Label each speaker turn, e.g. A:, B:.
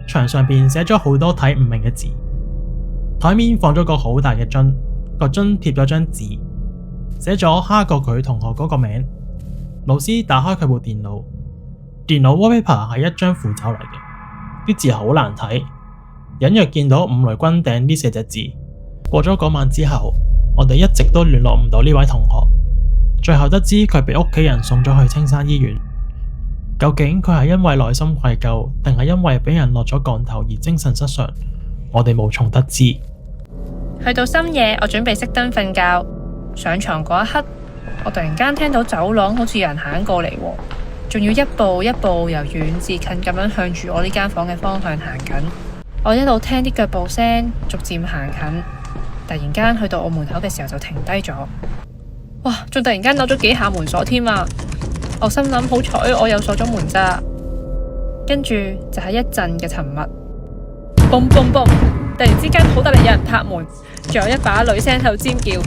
A: 牆上邊寫咗好多睇唔明嘅字。台面放咗個好大嘅樽，個樽貼咗張紙，寫咗蝦過佢同學嗰個名。老師打開佢部電腦，電腦 wallpaper 係一張符咒嚟嘅，啲字好難睇，隱約見到五雷轟頂呢4隻字。過咗嗰晚之後，我哋一直都聯絡唔到呢位同學，最後得知佢被屋企人送咗去青山醫院。究竟佢係因為內心愧疚，定係因為俾人落咗降頭而精神失常，我哋無從得知。
B: 去到深夜，我準備熄燈瞓覺，上床嗰一刻，我突然間聽到走廊好似有人行過嚟，仲要一步一步由遠至近咁樣向住我呢間房嘅方向行緊。我一路聽啲腳步聲逐漸行近，突然間去到我門口嘅時候就停低咗。哇！仲突然間扭咗幾下門鎖添啊！我心諗好彩我又鎖咗門咋。跟住就係一陣嘅沉默，嘣嘣嘣！突然之間好大力有人拍門，仲有一把女聲喺度尖叫。